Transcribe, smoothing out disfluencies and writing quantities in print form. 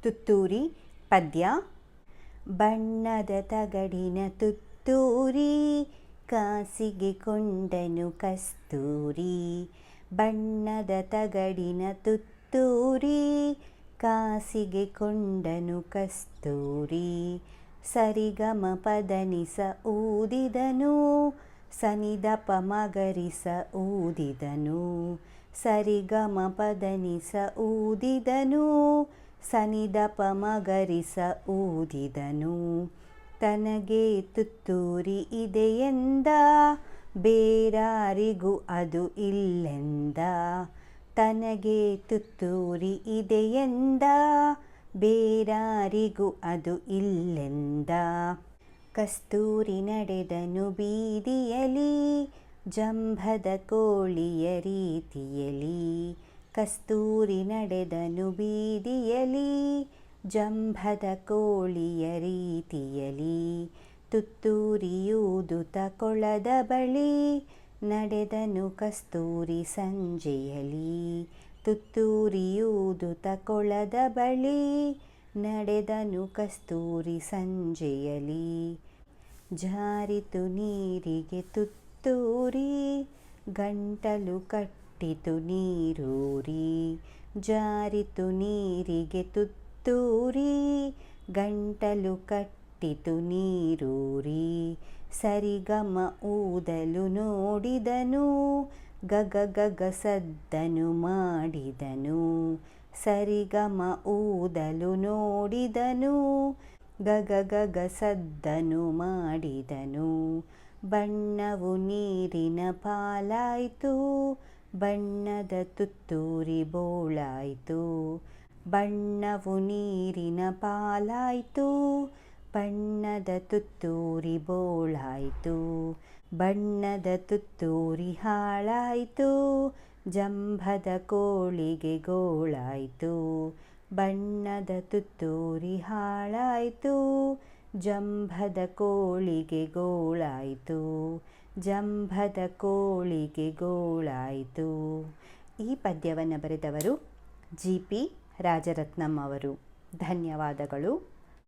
ತುತ್ತೂರಿ ಪದ್ಯ. ಬಣ್ಣದ ತಗಡಿನ ತುತ್ತೂರಿ ಕಾಸಿಗೆ ಕೊಂಡನು ಕಸ್ತೂರಿ. ಬಣ್ಣದ ತಗಡಿನ ತುತ್ತೂರಿ ಕಾಸಿಗೆ ಕೊಂಡನು ಕಸ್ತೂರಿ. ಸರಿಗಮ ಪದನಿಸ ಊದಿದನು ಸನಿದಪ ಮಗರಿಸ ಊದಿದನು. ಸರಿಗಮ ಪದನಿಸ ಊದಿದನು ಸನಿದಪ ಮಗರಿಸ ಊದಿದನು. ತನಗೆ ತುತ್ತೂರಿ ಇದೆಯೆಂದ ಬೇರಾರಿಗೂ ಅದು ಇಲ್ಲೆಂದ. ತನಗೆ ತುತ್ತೂರಿ ಇದೆಯೆಂದ ಬೇರಾರಿಗೂ ಅದು ಇಲ್ಲೆಂದ. ಕಸ್ತೂರಿ ನಡೆದನು ಬೀದಿಯಲಿ ಜಂಭದ ಕೋಳಿಯ ರೀತಿಯಲಿ. ಕಸ್ತೂರಿ ನಡೆದನು ಬೀದಿಯಲಿ ಜಂಭದ ಕೋಳಿಯ ರೀತಿಯಲಿ. ತುತ್ತೂರಿಯೂದುತ ಕೊಳದ ಬಳಿ ನಡೆದನು ಕಸ್ತೂರಿ ಸಂಜೆಯಲಿ. ತುತ್ತೂರಿಯೂದುತ ಕೊಳದ ಬಳಿ ನಡೆದನು ಕಸ್ತೂರಿ ಸಂಜೆಯಲಿ. ಜಾರಿತು ನೀರಿಗೆ ತುತ್ತೂರಿ ಗಂಟಲು ಕಟ್ಟಿತು ನೀರೂರಿ. ಜಾರಿತು ನೀರಿಗೆ ತುತ್ತೂರಿ ಗಂಟಲು ಕಟ್ಟಿತು ನೀರೂರಿ. ಸರಿಗಮ ಊದಲು ನೋಡಿದನು ಗಗ ಗಗ ಸದ್ದನು ಮಾಡಿದನು. ಸರಿಗಮ ಊದಲು ನೋಡಿದನು ಗಗ ಗಗ ಸದ್ದನು ಮಾಡಿದನು. ಬಣ್ಣವು ನೀರಿನ ಪಾಲಾಯಿತು ಬಣ್ಣದ ತುತ್ತೂರಿ ಬೋಳಾಯಿತು. ಬಣ್ಣವು ನೀರಿನ ಪಾಲಾಯಿತು ಬಣ್ಣದ ತುತ್ತೂರಿ ಬೋಳಾಯಿತು. ಬಣ್ಣದ ತುತ್ತೂರಿ ಹಾಳಾಯಿತು ಜಂಭದ ಕೋಳಿಗೆ ಗೋಳಾಯಿತು. ಬಣ್ಣದ ತುತ್ತೂರಿ ಹಾಳಾಯಿತು ಜಂಭದ ಕೋಳಿಗೆ ಗೋಳಾಯಿತು. ಜಂಭದ ಕೋಳಿಗೆ ಗೋಳಾಯಿತು. ಈ ಪದ್ಯವನ್ನು ಬರೆದವರು ಜಿ ಪಿ ರಾಜರತ್ನಂ ಅವರು. ಧನ್ಯವಾದಗಳು.